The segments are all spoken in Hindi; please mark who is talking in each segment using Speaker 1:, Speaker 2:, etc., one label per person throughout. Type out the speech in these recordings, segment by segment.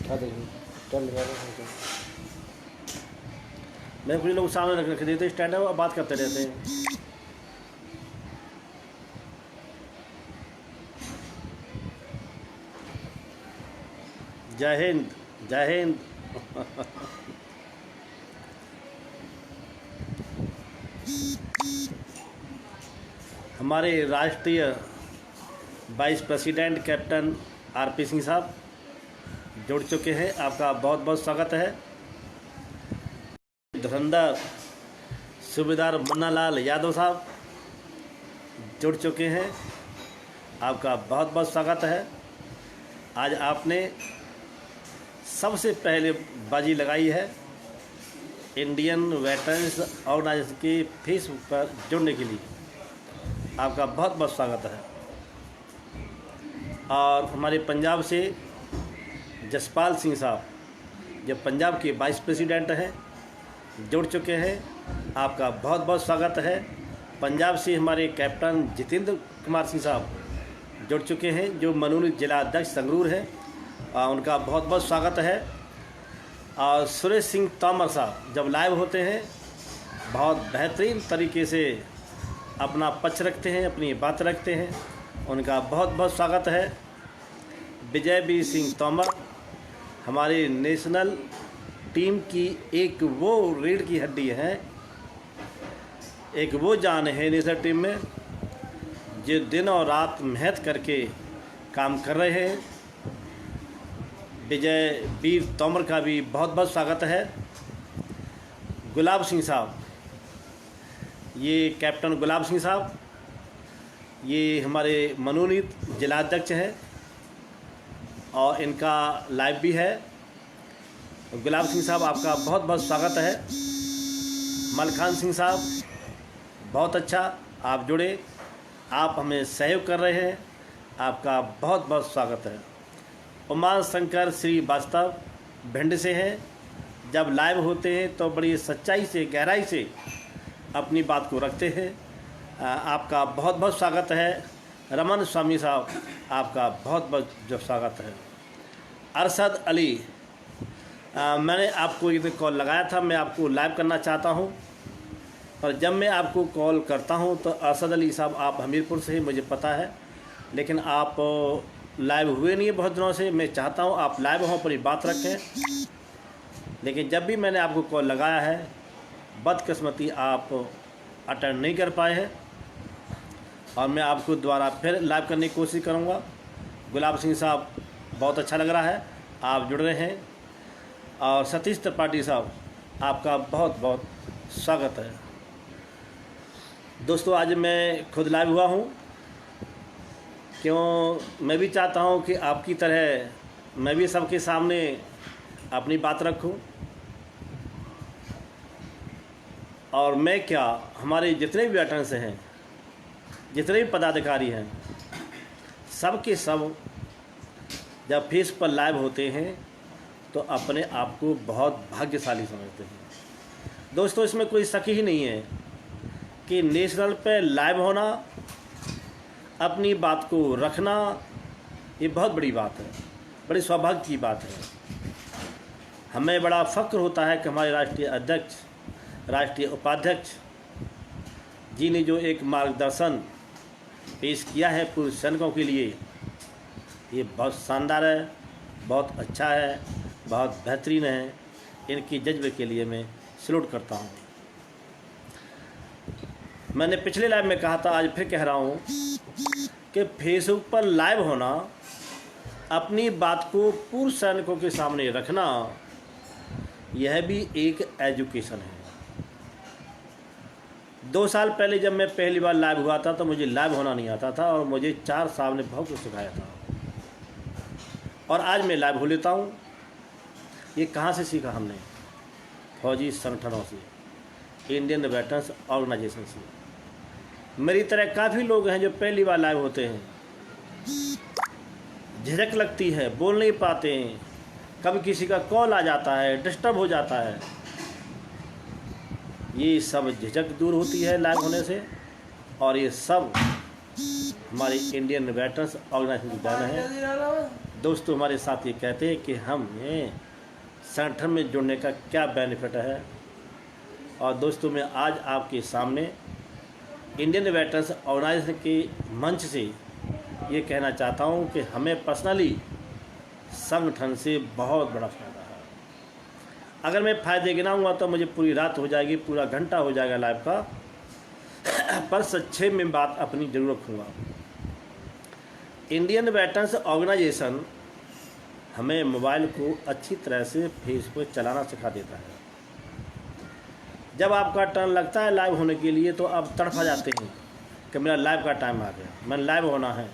Speaker 1: हाँ देखिए चल रहा है।
Speaker 2: मैं पूरे लोग सामने रख देते स्टैंड है और बात करते रहते हैं। जय हिंद, जय हिंद। हमारे राष्ट्रीय vice president captain RP Singh साहब जुड़ चुके हैं, आपका बहुत बहुत स्वागत है। धुरंधर सूबेदार मुन्ना लाल यादव साहब जुड़ चुके हैं, आपका बहुत बहुत स्वागत है। आज आपने सबसे पहले बाजी लगाई है इंडियन वेटरन्स ऑर्गेनाइजेशन के फेसबुक पर जुड़ने के लिए, आपका बहुत बहुत स्वागत है। और हमारे पंजाब से जसपाल सिंह साहब जो पंजाब के वाइस प्रेसिडेंट हैं जुड़ चुके हैं, आपका बहुत बहुत स्वागत है। पंजाब से हमारे कैप्टन जितेंद्र कुमार सिंह साहब जुड़ चुके हैं जो मनोनीत जिला अध्यक्ष संगरूर हैं, उनका बहुत बहुत स्वागत है। और सुरेश सिंह तोमर साहब जब लाइव होते हैं बहुत बेहतरीन तरीके से अपना पक्ष रखते हैं, अपनी बात रखते हैं, उनका बहुत बहुत स्वागत है। विजय वीर सिंह तोमर हमारे नेशनल टीम की एक वो रीढ़ की हड्डी है, एक वो जान है नेशनल टीम में जो दिन और रात मेहनत करके काम कर रहे हैं। विजय वीर तोमर का भी बहुत बहुत स्वागत है। गुलाब सिंह साहब, ये कैप्टन गुलाब सिंह साहब ये हमारे मनोनीत जिलाध्यक्ष हैं और इनका लाइव भी है। गुलाब सिंह साहब आपका बहुत बहुत स्वागत है। मलखान सिंह साहब बहुत अच्छा, आप जुड़े, आप हमें सहयोग कर रहे हैं, आपका बहुत बहुत स्वागत है। उमा शंकर श्रीवास्तव भिंड से हैं, जब लाइव होते हैं तो बड़ी सच्चाई से गहराई से अपनी बात को रखते हैं, आपका बहुत बहुत स्वागत है। रमन स्वामी साहब आपका बहुत बहुत जो स्वागत है। अरशद अली, मैंने आपको एक कॉल लगाया था, मैं आपको लाइव करना चाहता हूं, पर जब मैं आपको कॉल करता हूं तो अरशद अली साहब आप हमीरपुर से ही मुझे पता है, लेकिन आप लाइव हुए नहीं है बहुत दिनों से। मैं चाहता हूं आप लाइव हों, अपनी बात रखें, लेकिन जब भी मैंने आपको कॉल लगाया है बदकिस्मती आप अटेंड नहीं कर पाए हैं और मैं आपको दोबारा फिर लाइव करने की कोशिश करूंगा। गुलाब सिंह साहब बहुत अच्छा लग रहा है, आप जुड़ रहे हैं। और सतीश त्रिपाठी साहब आपका बहुत बहुत स्वागत है। दोस्तों आज मैं खुद लाइव हुआ हूं, क्यों मैं भी चाहता हूं कि आपकी तरह मैं भी सबके सामने अपनी बात रखूं। और मैं क्या, हमारे जितने भी वेटरन्स हैं, जितने भी पदाधिकारी हैं, सब के सब जब फेस पर लाइव होते हैं तो अपने आप को बहुत भाग्यशाली समझते हैं। दोस्तों इसमें कोई शक ही नहीं है कि नेशनल पे लाइव होना, अपनी बात को रखना, ये बहुत बड़ी बात है, बड़ी सौभाग्य की बात है। हमें बड़ा फ़ख्र होता है कि हमारे राष्ट्रीय अध्यक्ष, राष्ट्रीय उपाध्यक्ष जी ने जो एक मार्गदर्शन पेश किया है पूर्व सैनिकों के लिए, ये बहुत शानदार है, बहुत अच्छा है, बहुत बेहतरीन है। इनकी जज्बे के लिए मैं सैल्यूट करता हूँ। मैंने पिछले लाइव में कहा था, आज फिर कह रहा हूँ कि फेसबुक पर लाइव होना, अपनी बात को पूर्व सैनिकों के सामने रखना, यह भी एक एजुकेशन है। 2 साल पहले जब मैं पहली बार लाइव हुआ था तो मुझे लाइव होना नहीं आता था और मुझे 4 साहब ने बहुत कुछ सिखाया था, और आज मैं लाइव हो लेता हूँ। ये कहाँ से सीखा हमने? फौजी संगठनों से, इंडियन वेटरन्स ऑर्गेनाइजेशन से। मेरी तरह काफ़ी लोग हैं जो पहली बार लाइव होते हैं, झिझक लगती है, बोल नहीं पाते हैं, कभी किसी का कॉल आ जाता है, डिस्टर्ब हो जाता है। ये सब झिझक दूर होती है लाइव होने से, और ये सब हमारी इंडियन वेटरन्स ऑर्गेनाइजेशन की देन है। दोस्तों हमारे साथ ये कहते हैं कि हमें संगठन में जुड़ने का क्या बेनिफिट है। और दोस्तों मैं आज आपके सामने इंडियन वेटरन्स ऑर्गेनाइजेशन के मंच से ये कहना चाहता हूँ कि हमें पर्सनली संगठन से बहुत बड़ा फ़ायदा है। अगर मैं फ़ायदे गिनाऊंगा तो मुझे पूरी रात हो जाएगी, पूरा घंटा हो जाएगा लाइव का, पर संक्षेप में बात अपनी जरूर रखूँगा। इंडियन वेटरन्स ऑर्गेनाइजेशन हमें मोबाइल को अच्छी तरह से फेसबुक चलाना सिखा देता है। जब आपका टर्न लगता है लाइव होने के लिए तो आप तड़फा जाते हैं कि मेरा लाइव का टाइम आ गया, मैंने लाइव होना है,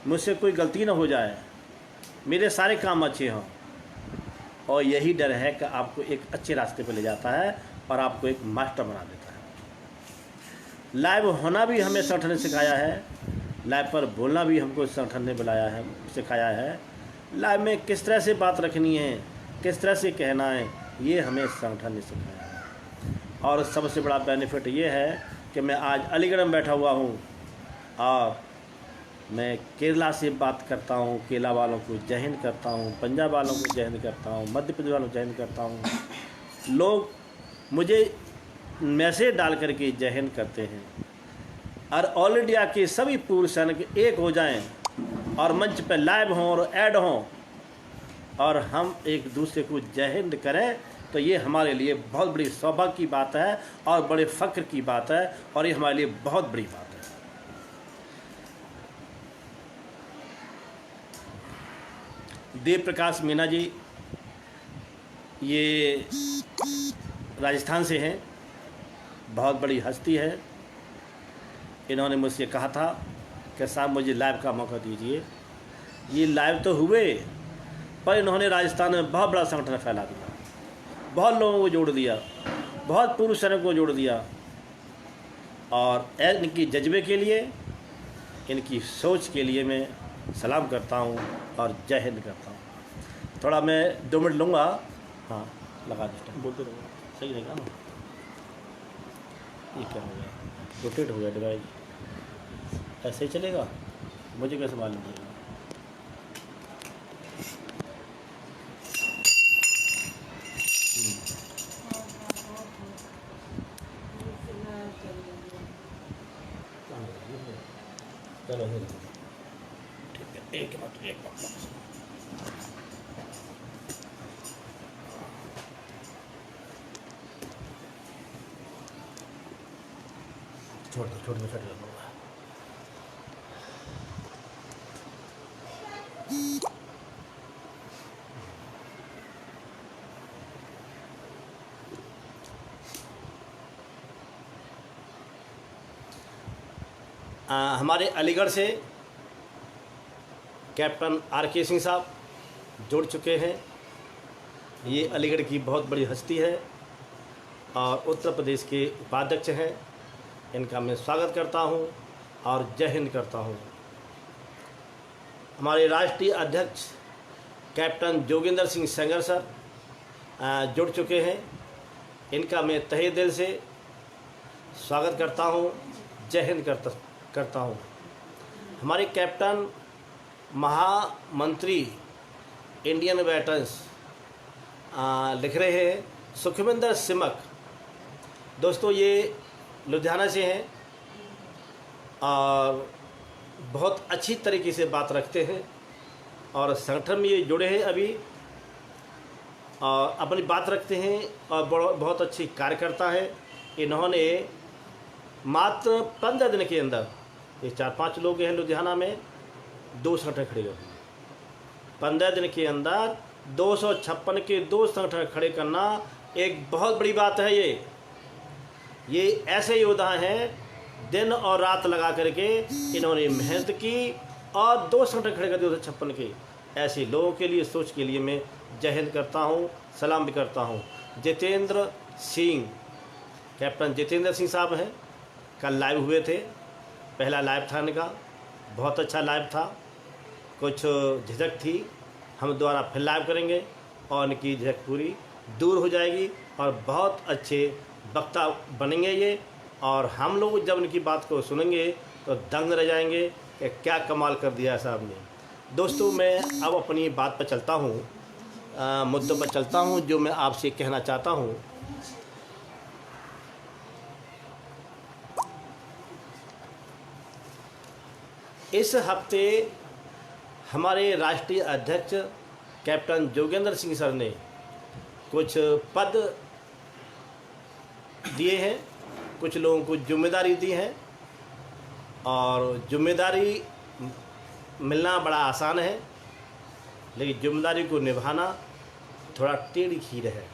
Speaker 2: मुझसे कोई गलती ना हो जाए, मेरे सारे काम अच्छे हों। और यही डर है कि आपको एक अच्छे रास्ते पर ले जाता है और आपको एक मास्टर बना देता है। लाइव होना भी हमें संगठन ने सिखाया है, लाइव पर बोलना भी हमको संगठन ने बुलाया है, सिखाया है। लाइव में किस तरह से बात रखनी है, किस तरह से कहना है, ये हमें संगठन ने सिखाया है। और सबसे बड़ा बेनिफिट ये है कि मैं आज अलीगढ़ में बैठा हुआ हूँ और मैं केरला से बात करता हूँ, केरला वालों को जय हिंद करता हूँ, पंजाब वालों को जय हिंद करता हूँ, मध्य प्रदेश वालों को जय हिंद करता हूँ। लोग मुझे मैसेज डाल करके जय हिंद करते हैं। और ऑल इंडिया के सभी पूर्व सैनिक एक हो जाएं और मंच पर लाइव हों और ऐड हों और हम एक दूसरे को जय हिंद करें, तो ये हमारे लिए बहुत बड़ी सौभाग्य की बात है और बड़े फ़ख्र की बात है और ये हमारे लिए बहुत बड़ी बात है। देव प्रकाश मीना जी ये राजस्थान से हैं, बहुत बड़ी हस्ती है। इन्होंने मुझसे कहा था कि साहब मुझे लाइव का मौका दीजिए। ये लाइव तो हुए पर इन्होंने राजस्थान में बहुत बड़ा संगठन फैला दिया, बहुत लोगों को जोड़ दिया, बहुत पूर्व सैनिकों को जोड़ दिया। और इनकी जज्बे के लिए, इनकी सोच के लिए मैं सलाम करता हूँ और जय हिंद करता हूँ। थोड़ा मैं 2 मिनट लूँगा। हाँ लगा दो, बोलते रहो, सही रहेगा ना। ये क्या हो गया, रोटेट हो गया डिवाइस, ऐसे ही चलेगा, मुझे कैसे मालूम पड़ेगा। चलो ठीक है, एक मिनट छोड़ दो छोड़ दो। हमारे अलीगढ़ से कैप्टन आर.के. सिंह साहब जुड़ चुके हैं। ये अलीगढ़ की बहुत बड़ी हस्ती है और उत्तर प्रदेश के उपाध्यक्ष हैं। इनका मैं स्वागत करता हूं और जय हिंद करता हूं। हमारे राष्ट्रीय अध्यक्ष कैप्टन जोगिंदर सिंह सेंगर सर जुड़ चुके हैं। इनका मैं तहे दिल से स्वागत करता हूं, जय हिंद करता हूं। हमारे कैप्टन महामंत्री इंडियन वेटरन्स लिख रहे हैं सुखविंदर सिमक। दोस्तों ये लुधियाना से हैं और बहुत अच्छी तरीके से बात रखते हैं और संगठन में ये जुड़े हैं अभी और अपनी बात रखते हैं और बहुत अच्छी कार्यकर्ता है। इन्होंने मात्र 15 दिन के अंदर, ये 4-5 लोग हैं लुधियाना में, 2 संगठन खड़े कर 15 दिन के अंदर 256 के 2 संगठन खड़े करना एक बहुत बड़ी बात है। ये ऐसे योद्धा हैं, दिन और रात लगा करके इन्होंने मेहनत की और 2 संगठन खड़े कर दिए 256 के। ऐसे लोगों के लिए, सोच के लिए मैं जय हिंद करता हूँ, सलाम भी करता हूँ। जितेंद्र सिंह, कैप्टन जितेंद्र सिंह साहब हैं, कल लाइव हुए थे, पहला लाइव था इनका, बहुत अच्छा लाइव था। कुछ झिझक थी, हम दोबारा फिर लाइव करेंगे और इनकी झिझक पूरी दूर हो जाएगी और बहुत अच्छे वक्ता बनेंगे ये। और हम लोग जब इनकी बात को सुनेंगे तो दंग रह जाएंगे कि क्या कमाल कर दिया साहब ने। दोस्तों, मैं अब अपनी बात पर चलता हूँ, मुद्दों पर चलता हूँ जो मैं आपसे कहना चाहता हूँ। इस हफ्ते हमारे राष्ट्रीय अध्यक्ष कैप्टन जोगेंद्र सिंह सर ने कुछ पद दिए हैं, कुछ लोगों को जिम्मेदारी दी है, और जिम्मेदारी मिलना बड़ा आसान है, लेकिन जिम्मेदारी को निभाना थोड़ा टेढ़ी खीर है।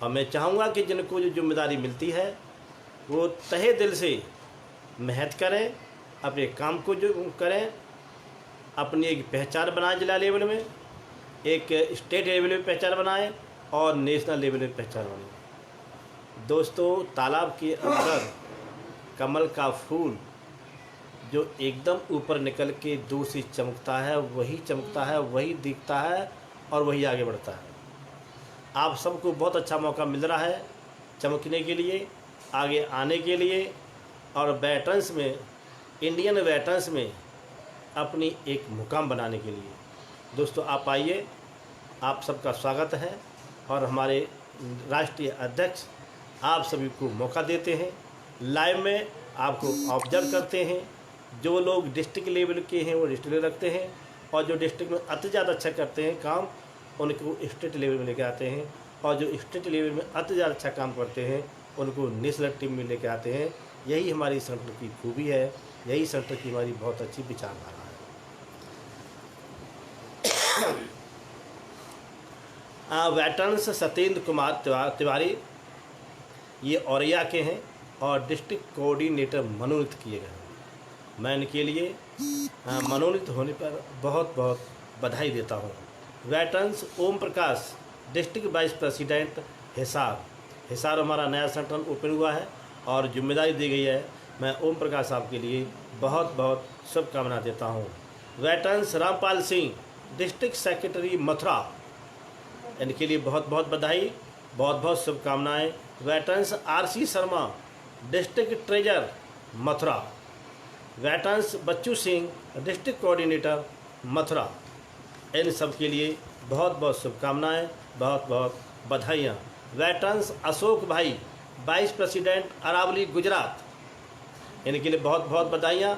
Speaker 2: और मैं चाहूँगा कि जिनको जो जिम्मेदारी मिलती है वो तहे दिल से मेहनत करें, अपने काम को जो करें, अपनी एक पहचान बनाएं, जिला लेवल में, एक स्टेट लेवल में पहचान बनाएं और नेशनल लेवल में पहचान बनाएं। दोस्तों, तालाब के अंदर कमल का फूल जो एकदम ऊपर निकल के दूर से चमकता है, वही चमकता है, वही दिखता है और वही आगे बढ़ता है। आप सबको बहुत अच्छा मौका मिल रहा है चमकने के लिए, आगे आने के लिए, और वेटरन्स में, इंडियन वेटरन्स में अपनी एक मुकाम बनाने के लिए। दोस्तों, आप आइए, आप सबका स्वागत है। और हमारे राष्ट्रीय अध्यक्ष आप सभी को मौका देते हैं, लाइव में आपको ऑब्जर्व करते हैं। जो लोग डिस्ट्रिक्ट लेवल के हैं वो डिस्ट्रिक्ट रखते हैं, और जो डिस्ट्रिक्ट में अति ज़्यादा अच्छा करते हैं काम, उनको स्टेट लेवल में लेके आते हैं, और जो स्टेट लेवल में अति ज़्यादा अच्छा काम करते हैं उनको नेशनल टीम में लेके आते हैं। यही हमारी सेंटर की खूबी है, यही सेंटर की हमारी बहुत अच्छी विचारधारा है। वेटरन्स सत्येंद्र कुमार तिवारी ये औरैया के हैं और डिस्ट्रिक्ट कोऑर्डिनेटर मनोनीत किए गए हैं। मैं इनके लिए मनोनीत होने पर बहुत बहुत बधाई देता हूँ। Veterans Om Prakash, district vice president Hisar हमारा नया सेंटर ओपन हुआ है और जिम्मेदारी दी गई है। मैं ओम प्रकाश साहब के लिए बहुत बहुत शुभकामना देता हूँ। Veterans Rampal Singh, district secretary Mathura, इनके लिए बहुत बहुत बधाई, बहुत बहुत शुभकामनाएँ। Veterans RC Sharma, district treasurer Mathura. Veterans Bachchu Singh, district coordinator Mathura, इन सब के लिए बहुत बहुत शुभकामनाएँ, बहुत बहुत बधाइयाँ। वेटरन्स अशोक भाई, वाइस प्रेसिडेंट अरावली गुजरात, इनके लिए बहुत बहुत बधाइयाँ।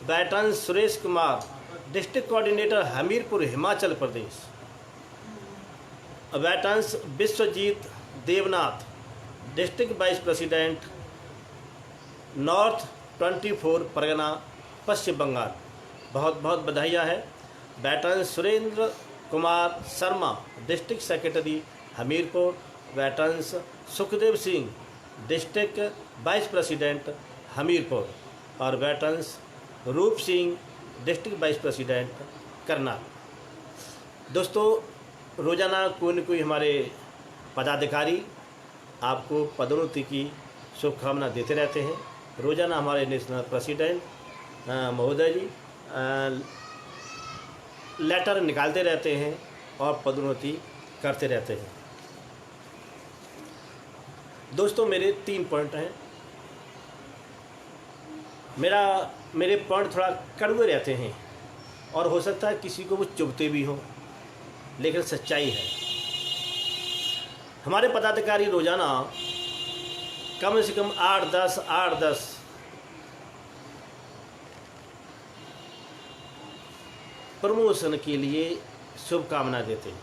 Speaker 2: Veterans Suresh Kumar, district coordinator Hamirpur Himachal Pradesh. Veterans Vishwajit Devnath, district vice president north 24 Pargana Paschim Bengal, बहुत बहुत बधाइयाँ है। Veterans Surendra Kumar Sharma, district secretary Hamirpur. Veterans Sukhdev Singh, district vice president Hamirpur. और veterans Roop Singh, district vice president Karnal. दोस्तों, रोज़ाना कोई न कोई हमारे पदाधिकारी आपको पदोन्नति की शुभकामना देते रहते हैं। रोज़ाना हमारे नेशनल प्रेसिडेंट महोदय जी लेटर निकालते रहते हैं और पदोन्नति करते रहते हैं। दोस्तों, मेरे 3 पॉइंट हैं। मेरे पॉइंट थोड़ा कड़वे रहते हैं और हो सकता है किसी को वो चुभते भी हों, लेकिन सच्चाई है। हमारे पदाधिकारी रोज़ाना कम से कम 8-10 प्रमोशन के लिए शुभकामनाएं देते हैं।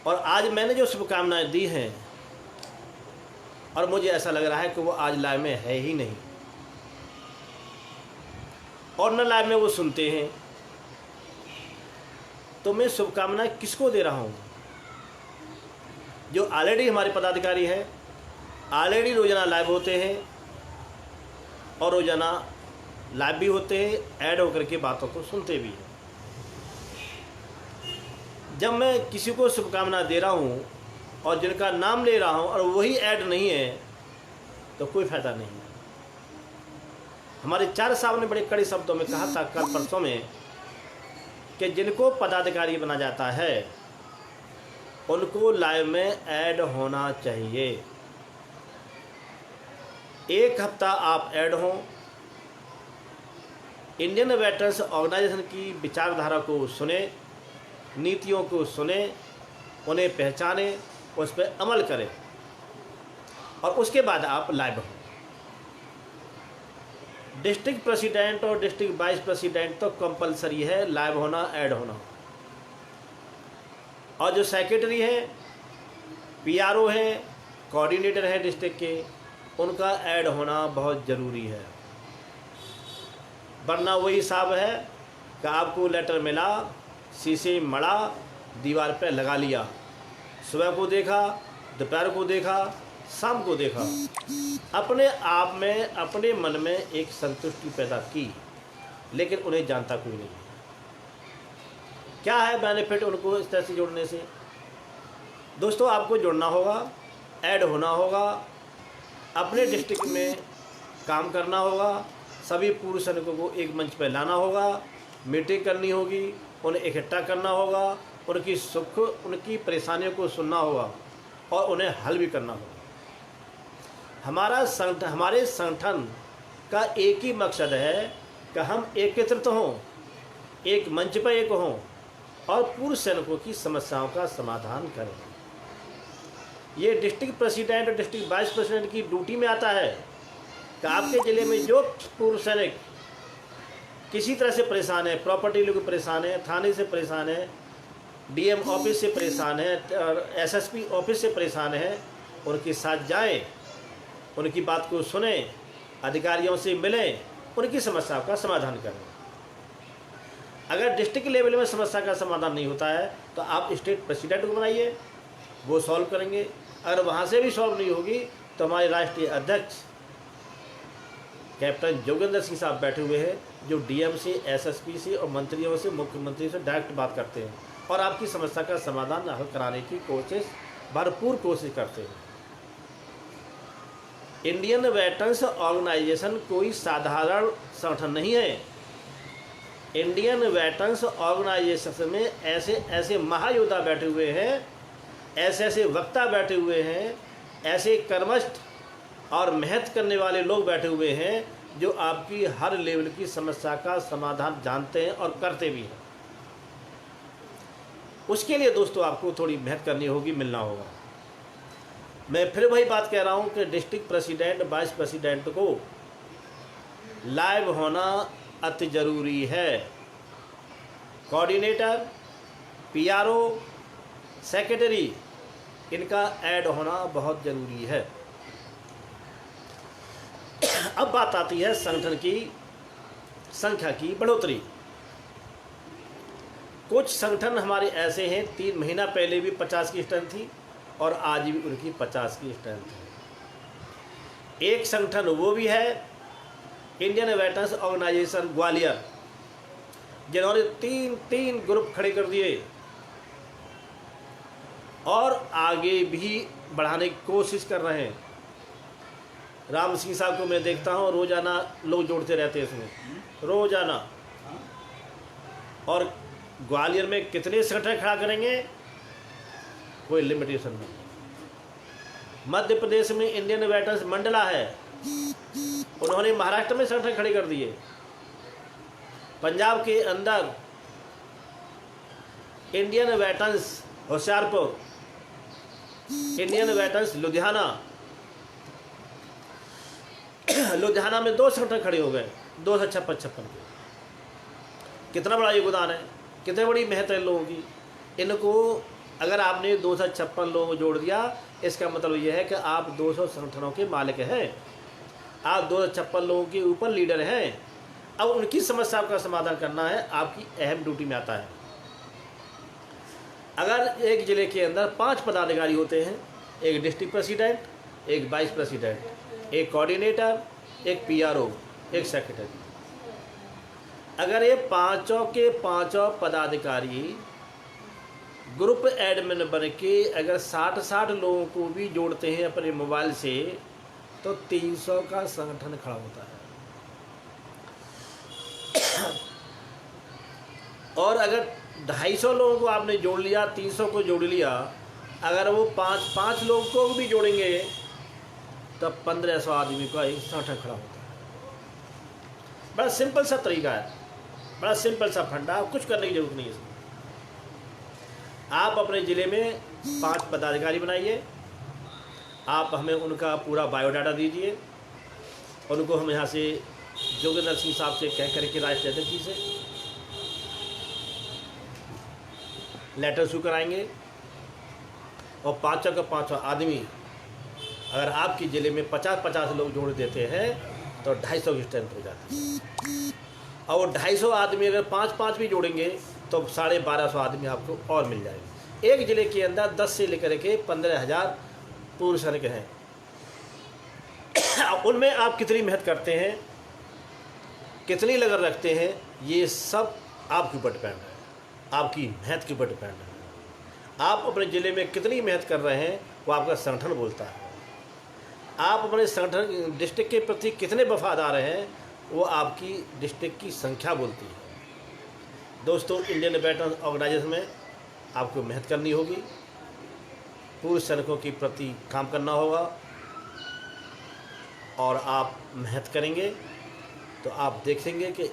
Speaker 2: और आज मैंने जो शुभकामनाएं दी हैं, और मुझे ऐसा लग रहा है कि वो आज लाइव में है ही नहीं, और न लाइव में वो सुनते हैं, तो मैं शुभकामनाएं किसको दे रहा हूँ? जो ऑलरेडी हमारे पदाधिकारी हैं, ऑलरेडी रोज़ाना लाइव होते हैं और रोज़ाना लाइव भी होते हैं, ऐड होकर के बातों को सुनते भी हैं। जब मैं किसी को शुभकामना दे रहा हूँ और जिनका नाम ले रहा हूँ और वही ऐड नहीं है, तो कोई फ़ायदा नहीं है। हमारे 4 साहब ने बड़े कड़े शब्दों में कहा था कल परसों में कि जिनको पदाधिकारी बना जाता है उनको लाइव में ऐड होना चाहिए। 1 हफ्ता आप ऐड हों, इंडियन वेटरन्स ऑर्गेनाइजेशन की विचारधारा को सुने, नीतियों को सुने, उन्हें पहचाने, उस पर अमल करें और उसके बाद आप लाइव हो। डिस्ट्रिक्ट प्रेसिडेंट और डिस्ट्रिक्ट वाइस प्रेसिडेंट तो कंपलसरी है लाइव होना, ऐड होना। और जो सेक्रेटरी है, पीआरओ है, कोऑर्डिनेटर है डिस्ट्रिक्ट के, उनका ऐड होना बहुत ज़रूरी है। वरना वही हिसाब है कि आपको लेटर मिला, शीशे मड़ा, दीवार पे लगा लिया, सुबह को देखा, दोपहर को देखा, शाम को देखा, अपने आप में, अपने मन में एक संतुष्टि पैदा की, लेकिन उन्हें जानता कोई नहीं। क्या है बेनिफिट उनको इस तरह से जोड़ने से? दोस्तों, आपको जुड़ना होगा, ऐड होना होगा, अपने डिस्ट्रिक्ट में काम करना होगा, सभी पूर्व सैनिकों को एक मंच पर लाना होगा, मीटिंग करनी होगी, उन्हें इकट्ठा करना होगा, उनकी सुख, उनकी परेशानियों को सुनना होगा और उन्हें हल भी करना होगा। हमारे संगठन का एक ही मकसद है कि हम एकत्रित हों, एक मंच पर एक हों और पूर्व सैनिकों की समस्याओं का समाधान करें। ये डिस्ट्रिक्ट प्रेसिडेंट और डिस्ट्रिक्ट वाइस प्रेसिडेंट की ड्यूटी में आता है कि आपके ज़िले में जो पूर्व सैनिक किसी तरह से परेशान है, प्रॉपर्टी लेकर परेशान है, थाने से परेशान है, डीएम ऑफिस से परेशान है और एसएसपी ऑफिस से परेशान है, उनके साथ जाएं, उनकी बात को सुने, अधिकारियों से मिलें, उनकी समस्या का समाधान करें। अगर डिस्ट्रिक्ट लेवल में समस्या का समाधान नहीं होता है तो आप स्टेट प्रेसिडेंट को बनाइए, वो सॉल्व करेंगे। अगर वहाँ से भी सॉल्व नहीं होगी तो हमारे राष्ट्रीय अध्यक्ष कैप्टन जोगेंद्र सिंह साहब बैठे हुए हैं, जो डीएम से, एसएसपी से और मंत्रियों से, मुख्यमंत्री से डायरेक्ट बात करते हैं और आपकी समस्या का समाधान हल कराने की कोशिश, भरपूर कोशिश करते हैं। इंडियन वेटरन्स ऑर्गेनाइजेशन कोई साधारण संगठन नहीं है। इंडियन वेटरन्स ऑर्गेनाइजेशन में ऐसे ऐसे महायोद्धा बैठे हुए हैं, ऐसे ऐसे वक्ता बैठे हुए हैं, ऐसे कर्मठ और मेहनत करने वाले लोग बैठे हुए हैं जो आपकी हर लेवल की समस्या का समाधान जानते हैं और करते भी हैं। उसके लिए दोस्तों आपको थोड़ी मेहनत करनी होगी, मिलना होगा। मैं फिर वही बात कह रहा हूँ कि डिस्ट्रिक्ट प्रेसिडेंट, वाइस प्रेसिडेंट को लाइव होना अति ज़रूरी है। कोऑर्डिनेटर, पीआरओ, सेक्रेटरी, इनका ऐड होना बहुत ज़रूरी है। अब बात आती है संगठन की संख्या की बढ़ोतरी। कुछ संगठन हमारे ऐसे हैं, 3 महीना पहले भी 50 की स्ट्रेंथ थी और आज भी उनकी 50 की स्ट्रेंथ है। एक संगठन वो भी है इंडियन वेटरन्स ऑर्गेनाइजेशन ग्वालियर, जिन्होंने 3 ग्रुप खड़े कर दिए और आगे भी बढ़ाने की कोशिश कर रहे हैं। राम सिंह साहब को मैं देखता हूँ, रोज़ाना लोग जोड़ते रहते हैं इसमें, रोज़ाना। और ग्वालियर में कितने संगठन खड़ा करेंगे, कोई लिमिटेशन नहीं। मध्य प्रदेश में इंडियन वेटरन्स मंडला है, उन्होंने महाराष्ट्र में संगठन खड़े कर दिए। पंजाब के अंदर Indian veterans Hoshiarpur, Indian veterans Ludhiana, Ludhiana में 2 संगठन खड़े हो गए, 256 के। कितना बड़ा योगदान है, कितनी बड़ी मेहनत है लोगों की। इनको अगर आपने 256 लोगों को जोड़ दिया, इसका मतलब यह है कि आप 200 संगठनों के मालिक हैं, आप 256 लोगों के ऊपर लीडर हैं। अब उनकी समस्या का समाधान करना है, आपकी अहम ड्यूटी में आता है। अगर एक ज़िले के अंदर 5 पदाधिकारी होते हैं, एक डिस्ट्रिक्ट प्रेसिडेंट, एक वाइस प्रेसिडेंट, एक कोऑर्डिनेटर, एक पीआरओ, एक सेक्रेटरी, अगर ये पाँचों के पाँचों पदाधिकारी ग्रुप एडमिन बन के अगर 60 लोगों को भी जोड़ते हैं अपने मोबाइल से, तो 300 का संगठन खड़ा होता है। और अगर 250 लोगों को आपने जोड़ लिया, 300 को जोड़ लिया, अगर वो 5 लोगों को भी जोड़ेंगे तब 1500 आदमी का एक संगठन खड़ा होता है। बड़ा सिंपल सा तरीका है, बड़ा सिंपल सा फंडा, कुछ करने की जरूरत नहीं है इसमें। आप अपने ज़िले में 5 पदाधिकारी बनाइए, आप हमें उनका पूरा बायोडाटा दीजिए, उनको हम यहाँ से जोगेंद्र सिंह साहब से कह करके राष्ट्रीय अध्यक्ष जी से लेटर शू कराएंगे, और 5 का 5 आदमी अगर आपके ज़िले में 50-50 लोग जोड़ देते हैं तो 250 की स्ट्रेंथ हो जाती है। और वो 250 आदमी अगर 5-5 भी जोड़ेंगे तो 1250 आदमी आपको और मिल जाएंगे। एक ज़िले के अंदर 10 से लेकर के 15,000 पूर्व सैनिक हैं। उनमें आप कितनी मेहनत करते हैं, कितनी लगन रखते हैं, ये सब आपके ऊपर डिपेंड है, आपकी मेहनत के ऊपर डिपेंड है। आप अपने ज़िले में कितनी मेहनत कर रहे हैं वो आपका संगठन बोलता है। आप अपने संगठन डिस्ट्रिक्ट के प्रति कितने वफादार हैं वो आपकी डिस्ट्रिक्ट की संख्या बोलती है। दोस्तों, इंडियन वेटरन ऑर्गेनाइजेशन में आपको मेहनत करनी होगी, पूर्व सैनिकों के प्रति काम करना होगा, और आप मेहनत करेंगे तो आप देखेंगे कि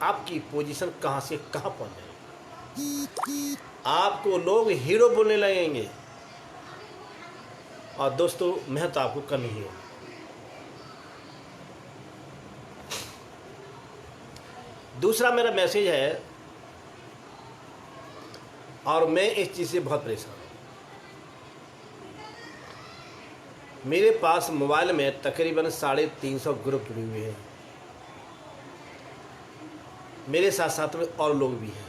Speaker 2: आपकी पोजीशन कहाँ से कहाँ पहुँच जाएगी। आपको लोग हीरो बोलने लगेंगे। और दोस्तों, मेहनत आपको करनी है। दूसरा मेरा मैसेज है, और मैं इस चीज़ से बहुत परेशान हूँ। मेरे पास मोबाइल में तकरीबन 350 ग्रुप जुड़े हुए हैं। मेरे साथ साथ में और लोग भी हैं,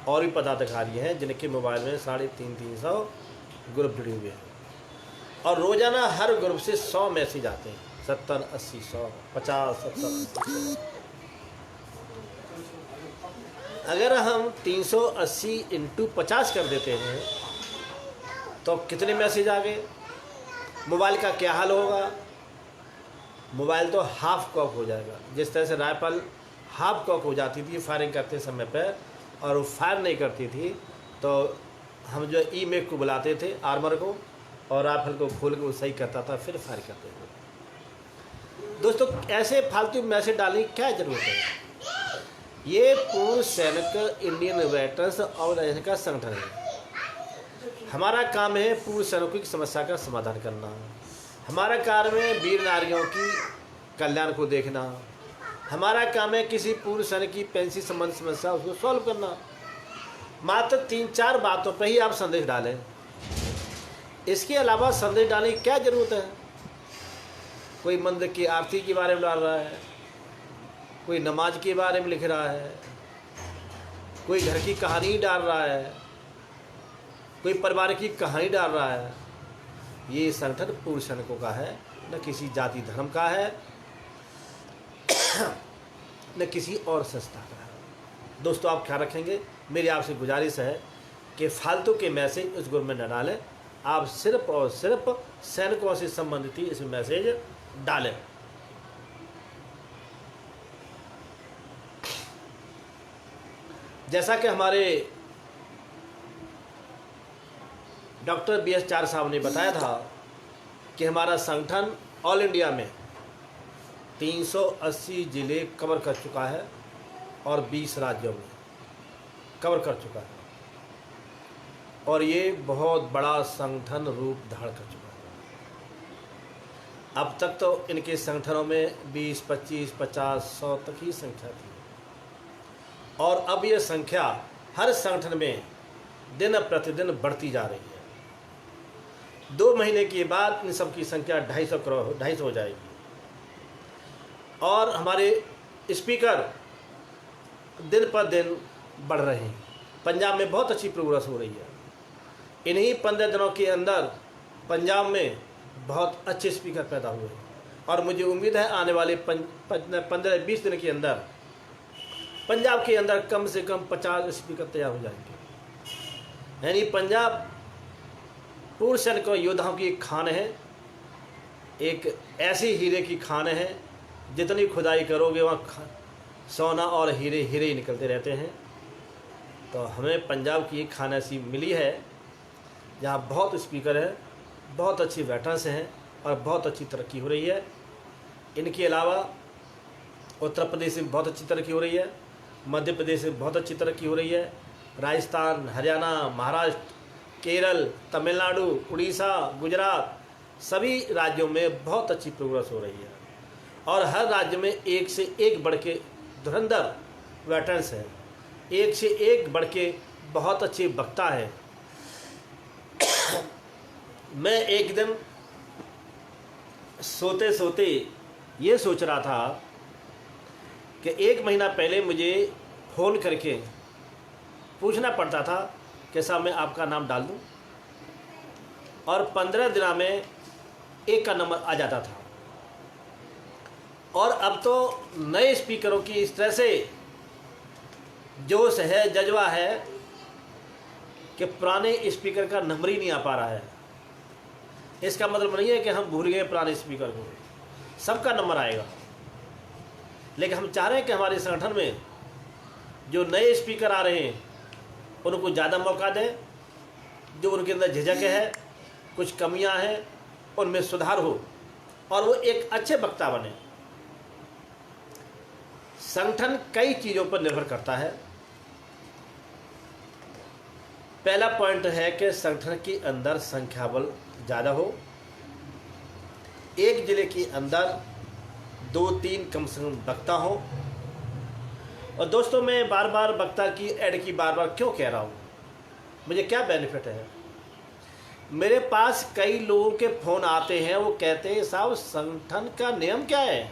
Speaker 2: और भी पदाधिकारी हैं जिनके मोबाइल में 350 ग्रुप जुड़े हुए हैं। और रोज़ाना हर ग्रुप से 100 मैसेज आते हैं, 70, 80, 100, 50, 70, 80। अगर हम 380 × 50 कर देते हैं तो कितने मैसेज आ गए। मोबाइल का क्या हाल होगा। मोबाइल तो हाफ कॉक हो जाएगा। जिस तरह से राइफल हाफ कॉक हो जाती थी फायरिंग करते समय पर, और वो फायर नहीं करती थी, तो हम जो ई-मेक को बुलाते थे, आर्मर को, और राइफल को खोल के वो सही करता था, फिर फायर करते थे। दोस्तों, ऐसे फालतू मैसेज डालने की क्या ज़रूरत है। ये पूर्व सैनिक इंडियन वेटरन्स ऑर्गेनाइजेशन का संगठन है। हमारा काम है पूर्व सैनिकों की समस्या का समाधान करना। हमारा काम है वीर नारियों की कल्याण को देखना। हमारा काम है किसी पूर्व सैनिक की पेंशन संबंधी समस्या उसको सॉल्व करना। मात्र 3-4 बातों पर ही आप संदेश डालें। इसके अलावा संदेश डालने की क्या ज़रूरत है। कोई मंदिर की आरती के बारे में डाल रहा है, कोई नमाज के बारे में लिख रहा है, कोई घर की कहानी डाल रहा है, कोई परिवार की कहानी डाल रहा है। ये संगठन पूर्व सैनिकों का है, न किसी जाति धर्म का है, न किसी और संस्था का है। दोस्तों, आप ख्याल रखेंगे। मेरी आपसे गुजारिश है कि फालतू के मैसेज उस ग्रुप में न डालें। आप सिर्फ और सिर्फ सैनिकों से संबंधित ही इसमें मैसेज डालें। जैसा कि हमारे डॉक्टर BS चार साहब ने बताया था कि हमारा संगठन ऑल इंडिया में 380 ज़िले कवर कर चुका है और 20 राज्यों में कवर कर चुका है, और ये बहुत बड़ा संगठन रूप धारण कर चुका है। अब तक तो इनके संगठनों में 20, 25, 50, 100 तक ही संख्या थी, और अब ये संख्या हर संगठन में दिन प्रतिदिन बढ़ती जा रही है। 2 महीने के बाद इन सब की संख्या 250 हो जाएगी। और हमारे स्पीकर दिन पर दिन बढ़ रहे हैं। पंजाब में बहुत अच्छी प्रोग्रेस हो रही है। इन्हीं 15 दिनों के अंदर पंजाब में बहुत अच्छे स्पीकर पैदा हुए हैं, और मुझे उम्मीद है आने वाले 15-20 दिन के अंदर पंजाब के अंदर कम से कम 50 स्पीकर तैयार हो जाएंगे। यानी पंजाब पूर्व सैनिकों योद्धाओं की एक खान है, एक ऐसी हीरे की खान है, जितनी खुदाई करोगे वहाँ सोना और हीरे हीरे ही निकलते रहते हैं। तो हमें पंजाब की एक खान ऐसी मिली है जहाँ बहुत स्पीकर है, बहुत अच्छी वेटरन्स हैं, और बहुत अच्छी तरक्की हो रही है। इनके अलावा उत्तर प्रदेश में बहुत अच्छी तरक्की हो रही है, मध्य प्रदेश में बहुत अच्छी तरक्की हो रही है, राजस्थान, हरियाणा, महाराष्ट्र, केरल, तमिलनाडु, उड़ीसा, गुजरात, सभी राज्यों में बहुत अच्छी प्रोग्रेस हो रही है। और हर राज्य में एक से एक बढ़ के धुरंधर वेटरन्स हैं, एक से एक बढ़ के बहुत अच्छे वक्ता हैं। मैं एक दिन सोते सोते ये सोच रहा था कि 1 महीना पहले मुझे फ़ोन करके पूछना पड़ता था कि साहब मैं आपका नाम डाल दूं, और 15 दिन में एक का नंबर आ जाता था। और अब तो नए स्पीकरों की इस तरह से जोश है, जज्बा है कि पुराने स्पीकर का नंबर ही नहीं आ पा रहा है। इसका मतलब नहीं है कि हम भूल गए पुराने स्पीकर को, सबका नंबर आएगा। लेकिन हम चाह रहे हैं कि हमारे संगठन में जो नए स्पीकर आ रहे हैं उनको ज़्यादा मौका दें, जो उनके अंदर झिझक है, कुछ कमियां हैं, उनमें सुधार हो और वो एक अच्छे वक्ता बने। संगठन कई चीज़ों पर निर्भर करता है। पहला पॉइंट है कि संगठन के अंदर संख्या बल ज़्यादा हो। एक जिले के अंदर 2-3 कम से कम वक्ता हो। और दोस्तों, मैं बार बार वक्ता की ऐड की बार बार क्यों कह रहा हूँ, मुझे क्या बेनिफिट है? मेरे पास कई लोगों के फ़ोन आते हैं, वो कहते हैं साहब संगठन का नियम क्या है,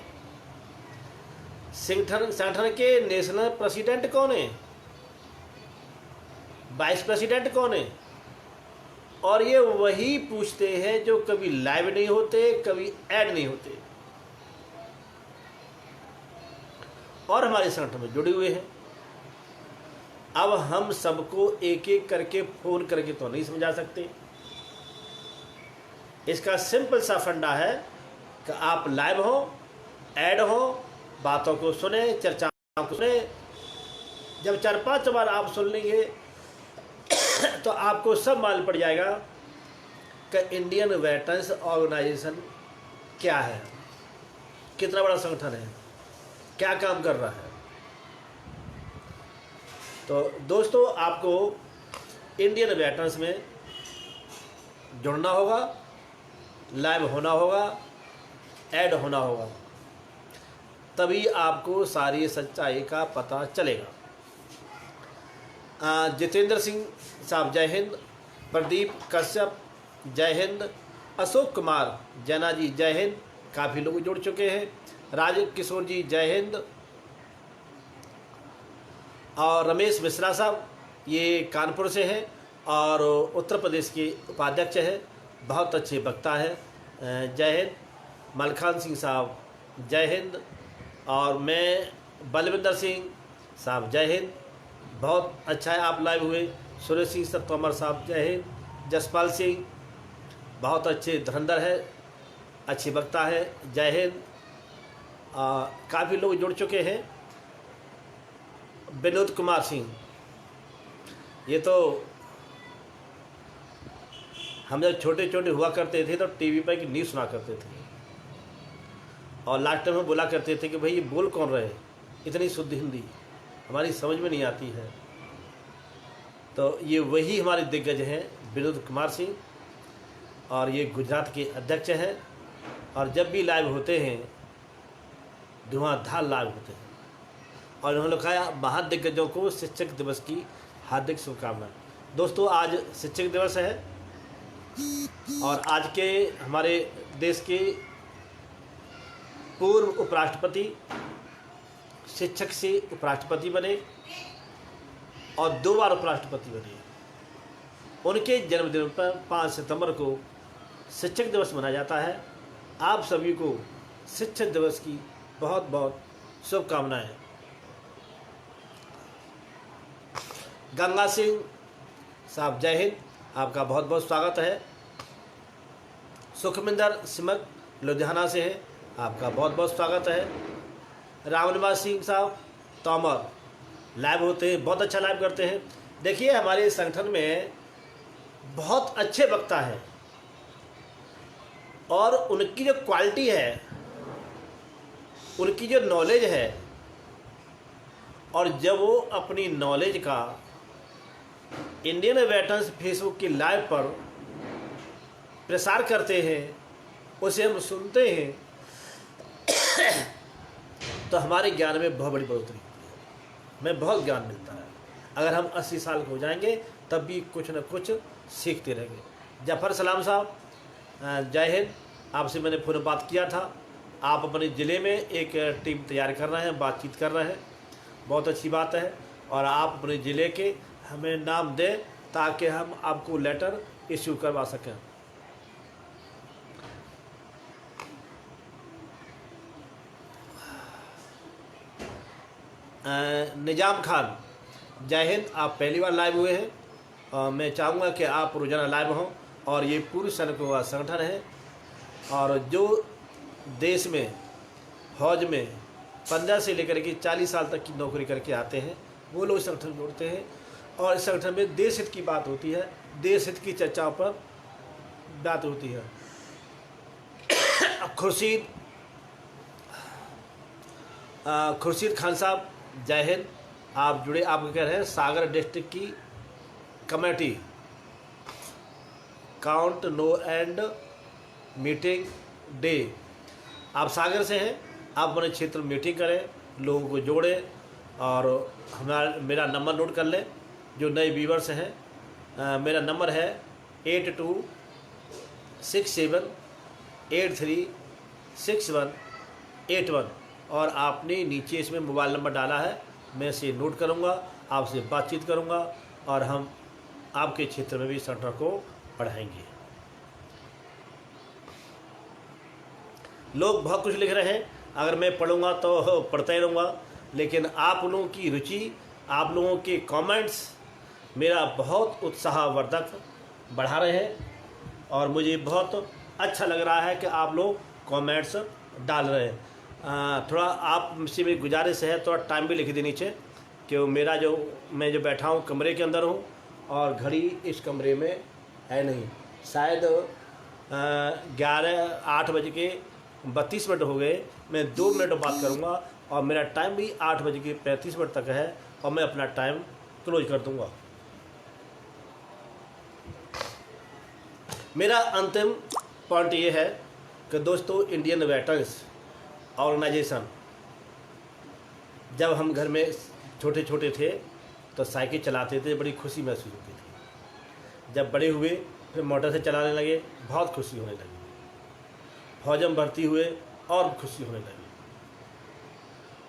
Speaker 2: संगठन के नेशनल प्रेसिडेंट कौन है, वाइस प्रेसिडेंट कौन है। और ये वही पूछते हैं जो कभी लाइव नहीं होते, कभी ऐड नहीं होते और हमारे संगठन में जुड़े हुए हैं। अब हम सबको एक एक करके फ़ोन करके तो नहीं समझा सकते। इसका सिंपल सा फंडा है कि आप लाइव हो, ऐड हो, बातों को सुने, चर्चाओं को सुने। जब 4-5 बार आप सुन लेंगे तो आपको सब मालूम पड़ जाएगा कि इंडियन वेटरन्स ऑर्गेनाइजेशन क्या है, कितना बड़ा संगठन है, क्या काम कर रहा है। तो दोस्तों, आपको इंडियन वेटरन्स में जुड़ना होगा, लाइव होना होगा, ऐड होना होगा, तभी आपको सारी सच्चाई का पता चलेगा। जितेंद्र सिंह साहब जय हिंद, प्रदीप कश्यप जय हिंद, अशोक कुमार जैना जी जय हिंद, काफ़ी लोग जुड़ चुके हैं, राज किशोर जी जय हिंद, और रमेश मिश्रा साहब ये कानपुर से हैं और उत्तर प्रदेश के उपाध्यक्ष हैं, बहुत अच्छे वक्ता हैं, जय हिंद। मलखान सिंह साहब जय हिंद, और मैं बलविंदर सिंह साहब जय हिंद, बहुत अच्छा है आप लाइव हुए। सुरेश सिंह तोमर साहब जय हिंद, जसपाल सिंह बहुत अच्छे धुरंधर है, अच्छे वक्ता है, जय हिंद। काफ़ी लोग जुड़ चुके हैं। विनोद कुमार सिंह, ये तो हम जब छोटे छोटे हुआ करते थे तो टीवी पर एक न्यूज़ सुना करते थे और लास्ट टाइम में बोला करते थे कि भाई ये बोल कौन रहे, इतनी शुद्ध हिंदी हमारी समझ में नहीं आती है। तो ये वही हमारे दिग्गज हैं विनोद कुमार सिंह, और ये गुजरात के अध्यक्ष हैं, और जब भी लाइव होते हैं धुआंधार लाइव होते हैं। और उन्होंने कहा महादिग्गजों को शिक्षक दिवस की हार्दिक शुभकामनाएं। दोस्तों, आज शिक्षक दिवस है और आज के हमारे देश के पूर्व उपराष्ट्रपति शिक्षक से उपराष्ट्रपति बने और 2 बार उपराष्ट्रपति बने। उनके जन्मदिन पर 5 सितंबर को शिक्षक दिवस मनाया जाता है। आप सभी को शिक्षक दिवस की बहुत बहुत शुभकामनाएं। गंगा सिंह साहब जय हिंद, आपका बहुत बहुत स्वागत है। सुखमिंदर सिमक लुधियाना से है, आपका बहुत बहुत स्वागत है। रामनिवास सिंह साहब तोमर लाइव होते हैं, बहुत अच्छा लाइव करते हैं। देखिए, हमारे संगठन में बहुत अच्छे वक्ता हैं और उनकी जो क्वालिटी है उनकी जो नॉलेज है, और जब वो अपनी नॉलेज का इंडियन वेटरन्स फेसबुक की लाइव पर प्रसार करते हैं, उसे हम सुनते हैं, तो हमारे ज्ञान में बहुत बड़ी बढ़ोतरी होती है, हमें बहुत ज्ञान मिलता है। अगर हम 80 साल के हो जाएंगे तब भी कुछ न कुछ सीखते रहेंगे। जफ़र सलाम साहब, जय हिंद। आपसे मैंने फ़ोन बात किया था, आप अपने ज़िले में एक टीम तैयार कर रहे हैं, बातचीत कर रहे हैं, बहुत अच्छी बात है। और आप अपने ज़िले के हमें नाम दें ताकि हम आपको लेटर इश्यू करवा सकें। निजाम खान, जय हिंद। आप पहली बार लाइव हुए हैं और मैं चाहूँगा कि आप रोज़ाना लाइव हों। और ये पूर्व सैनिकों का संगठन है, और जो देश में फौज में 15 से लेकर के 40 साल तक की नौकरी करके आते हैं, वो लोग संगठन जोड़ते हैं। और इस संगठन में देश हित की बात होती है, देश हित की चर्चाओं पर बात होती है। खुर्शीद खान साहब, जय हिंद। आप जुड़े, आप कह रहे हैं सागर डिस्ट्रिक्ट की committee count no and meeting day. आप सागर से हैं, आप अपने क्षेत्र में मीटिंग करें, लोगों को जोड़ें। और मेरा नंबर नोट कर लें, जो नए व्यूवर्स हैं। मेरा नंबर है 8267836181। और आपने नीचे इसमें मोबाइल नंबर डाला है, मैं इसे नोट करूँगा, आपसे बातचीत करूँगा, और हम आपके क्षेत्र में भी संगठन को बढ़ाएंगे। लोग बहुत कुछ लिख रहे हैं, अगर मैं पढ़ूँगा तो पढ़ता ही रहूँगा, लेकिन आप लोगों की रुचि, आप लोगों के कमेंट्स मेरा बहुत उत्साहवर्धक बढ़ा रहे हैं। और मुझे बहुत अच्छा लग रहा है कि आप लोग कमेंट्स डाल रहे हैं। थोड़ा आपसे मेरी गुजारिश है, थोड़ा टाइम भी लिख दे नीचे, कि मैं जो बैठा हूँ कमरे के अंदर हूँ, और घड़ी इस कमरे में है नहीं। शायद 8:32 हो गए। मैं 2 मिनट बात करूँगा, और मेरा टाइम भी 8:35 तक है, और मैं अपना टाइम क्लोज कर दूँगा। मेरा अंतिम पॉइंट ये है कि दोस्तों, इंडियन वेटरन्स ऑर्गेनाइजेशन, जब हम घर में छोटे छोटे थे तो साइकिल चलाते थे, बड़ी खुशी महसूस होती थी। जब बड़े हुए फिर मोटर से चलाने लगे, बहुत खुशी होने लगी। फौज में भर्ती हुए और खुशी होने लगी।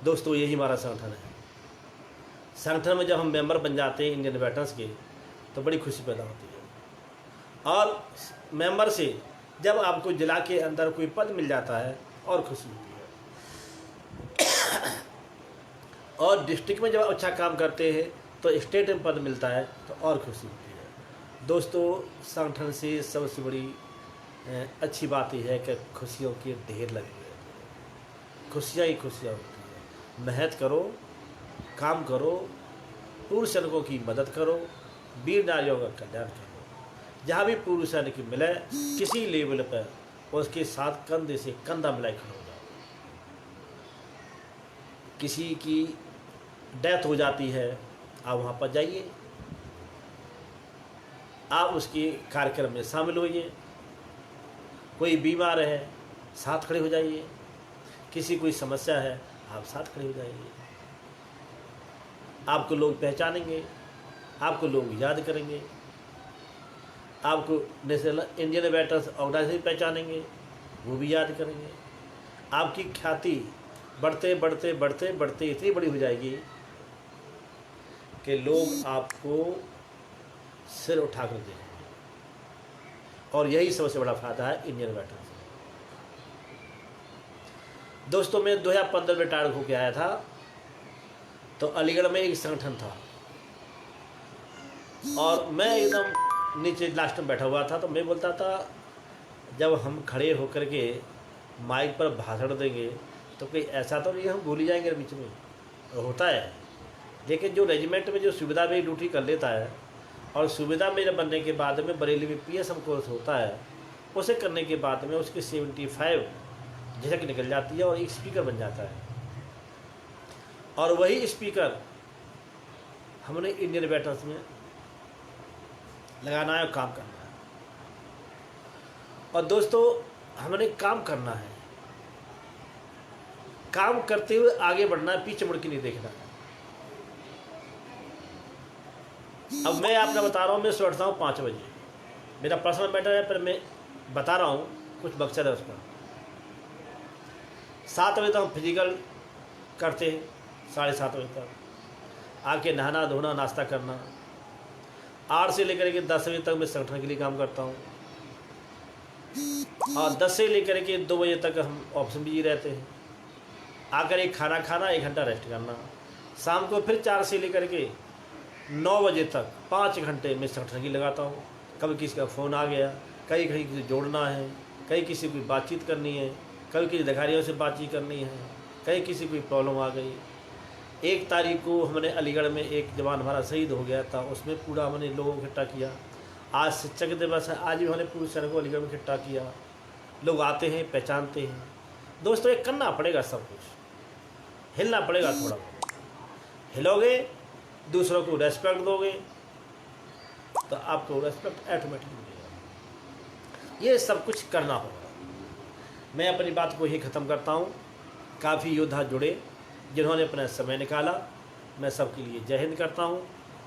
Speaker 2: दोस्तों, यही हमारा संगठन है। संगठन में जब हम मेंबर बन जाते हैं इंडियन वेटरन्स के, तो बड़ी खुशी पैदा होती है। और मेंबर से जब आपको जिला के अंदर कोई पद मिल जाता है, और खुशी होती है। और डिस्ट्रिक्ट में जब अच्छा काम करते हैं तो स्टेट में पद मिलता है, तो और खुशी होती है। दोस्तों, संगठन से सबसे बड़ी अच्छी बात यह है कि खुशियों के ढेर लगे हुए हैं। खुशियाँ ही खुशियाँ होती हैं। मेहनत करो, काम करो, पूर्व सैनिकों की मदद करो, वीर नारियों का कल्याण करो। जहाँ भी पूर्व सैनिक मिले, किसी लेवल पर उसके साथ कंधे से कंधा मिलाई खड़ा हो जाओ। किसी की डेथ हो जाती है, आप वहाँ पर जाइए, आप उसके कार्यक्रम में शामिल होइए। कोई बीमार है, साथ खड़े हो जाइए। किसी कोई समस्या है, आप साथ खड़े हो जाइए। आपको लोग पहचानेंगे, आपको लोग याद करेंगे, आपको नेशनल इंडियन वेटरन्स ऑर्गेनाइजेशन पहचानेंगे, वो भी याद करेंगे। आपकी ख्याति बढ़ते बढ़ते बढ़ते बढ़ते इतनी बड़ी हो जाएगी कि लोग आपको सिर उठाकर देखेंगे। और यही सबसे बड़ा फायदा है इंडियन वेटरन्स। दोस्तों, मैं 2015 में रिटायर होकर आया था, तो अलीगढ़ में एक संगठन था, और मैं एकदम नीचे लास्ट में बैठा हुआ था। तो मैं बोलता था, जब हम खड़े होकर के माइक पर भाषण देंगे तो कोई ऐसा तो नहीं हम भूल ही जाएंगे बीच में, होता है। लेकिन जो रेजिमेंट में जो सुविधा में ड्यूटी कर लेता है, और सुविधा में बनने के बाद में बरेली में PSM कोर्स होता है, उसे करने के बाद में उसके 75 झिझक निकल जाती है और एक स्पीकर बन जाता है। और वही स्पीकर हमने इंडियन बैटर्स में लगाना है और काम करना है। और दोस्तों हमने काम करना है, काम करते हुए आगे बढ़ना है, पीछे मुड़ के नहीं देखना है। अब मैं आपको बता रहा हूँ, मैं सुबह उठता हूँ 5 बजे, मेरा पर्सनल मैटर है, पर मैं बता रहा हूँ कुछ मकसद है उसका। 7 बजे तक हम फिजिकल करते हैं, 7:30 बजे तक आके नहाना धोना नाश्ता करना। 8 से लेकर के 10 बजे तक मैं संगठन के लिए काम करता हूँ, और 10 से लेकर के 2 बजे तक हम ऑफिस में बिजी रहते हैं। आकर एक खाना खाना, 1 घंटा रेस्ट करना। शाम को फिर 4 से लेकर के 9 बजे तक 5 घंटे मैं संगठन की लगाता हूँ। कभी किसी का फ़ोन आ गया, कहीं कहीं किसी जोड़ना है, कहीं किसी की बातचीत करनी है, कभी किसी अधिकारियों से बातचीत करनी है, कहीं किसी कोई प्रॉब्लम आ गई। 1 तारीख को हमने अलीगढ़ में एक जवान हमारा शहीद हो गया था, उसमें पूरा हमने लोगों को इकट्ठा किया। आज शिक्षक दिवस है, आज भी हमने पूरे शहर को अलीगढ़ में इकट्ठा किया। लोग आते हैं, पहचानते हैं। दोस्तों ये करना पड़ेगा, सब कुछ हिलना पड़ेगा। थोड़ा हिलोगे, दूसरों को रेस्पेक्ट दोगे, तो आपको रेस्पेक्ट ऑटोमेटिक मिलेगा। ये सब कुछ करना होगा। मैं अपनी बात को ही ख़त्म करता हूँ। काफ़ी योद्धा जुड़े जिन्होंने अपना समय निकाला, मैं सबके लिए जय हिंद करता हूँ।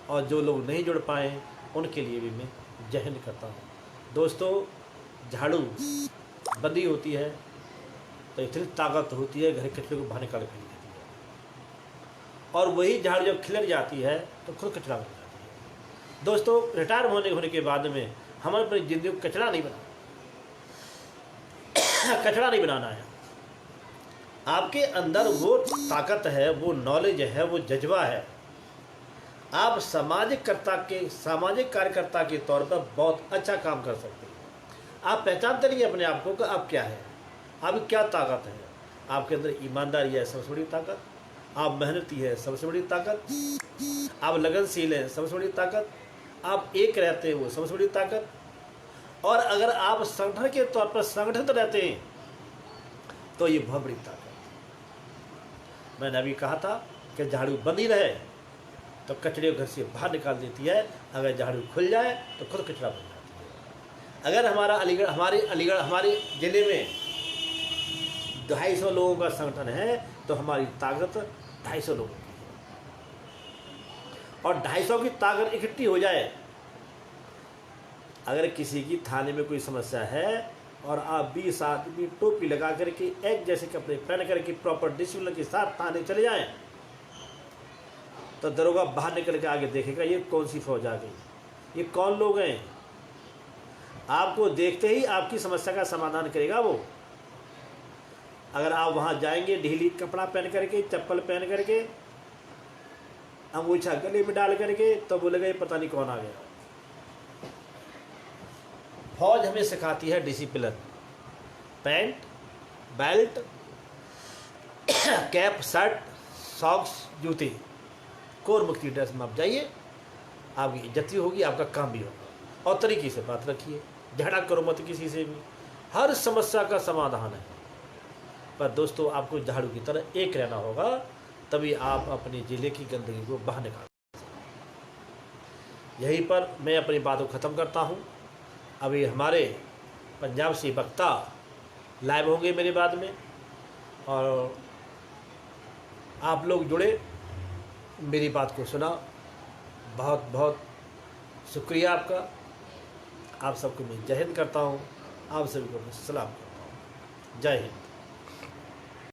Speaker 2: और जो लोग नहीं जुड़ पाए उनके लिए भी मैं जय हिंद करता हूँ। दोस्तों झाड़ू बंदी होती है तो इतनी ताकत होती है, घर कचरे को बाहर निकाल कर देती है। और वही झाड़ू जब खिलर जाती है तो खुद कचरा बन जाती है। दोस्तों रिटायर होने के बाद में हमें अपनी ज़िंदगी को कचरा नहीं बनाना है। आपके अंदर वो ताकत है, वो नॉलेज है, वो जज्बा है। आप सामाजिक कार्यकर्ता के तौर पर बहुत अच्छा काम कर सकते हैं। आप पहचानते नहीं अपने आप को कि आप क्या है, आपकी क्या ताकत है। आपके अंदर ईमानदारी है, सबसे बड़ी ताकत। आप मेहनती है, सबसे बड़ी ताकत। आप लगनशील हैं, सबसे बड़ी ताकत। आप एक रहते हैं, वो सबसे बड़ी ताकत। और अगर आप संगठन के तौर पर संगठित रहते हैं तो ये बहुत बड़ी ताकत। मैंने अभी कहा था कि झाड़ू बंदी रहे तो कचरे घर से बाहर निकाल देती है, अगर झाड़ू खुल जाए तो खुद कचरा बन जाती है। अगर हमारे ज़िले में 250 लोगों का संगठन है तो हमारी ताकत 250 लोगों की है। और 250 की ताकत इकट्ठी हो जाए, अगर किसी की थाने में कोई समस्या है और आप 20 आदमी टोपी लगा करके एक जैसे कपड़े पहन करके प्रॉपर डिसिप्लिन के साथ थाने चले जाएं, तो दरोगा बाहर निकल के आगे देखेगा ये कौन सी फौज आ गई, ये कौन लोग हैं। आपको देखते ही आपकी समस्या का समाधान करेगा वो। अगर आप वहाँ जाएंगे ढीली कपड़ा पहन करके, चप्पल पहन करके, अंगूछा गले में डाल करके, तो बोलेगा ये पता नहीं कौन आ गया। फौज हमें सिखाती है discipline. Pant, belt, cap, shirt, socks, जूते, कोर मुक्ति ड्रेस में आप जाइए, आपकी इज्जत भी होगी, आपका काम भी होगा। और तरीके से बात रखिए, झगड़ा करो मत किसी से भी। हर समस्या का समाधान है। पर दोस्तों आपको झाड़ू की तरह एक रहना होगा, तभी आप अपने ज़िले की गंदगी को बाहर निकाल सकते हैं। यहीं पर मैं अपनी बात को ख़त्म करता हूँ। अभी हमारे पंजाब से वक्ता लाइव होंगे मेरे बाद में, और आप लोग जुड़े, मेरी बात को सुना, बहुत बहुत शुक्रिया आपका। आप सबको मैं जय हिंद करता हूँ, आप सभी को मैं सलाम करता हूँ। जय हिंद।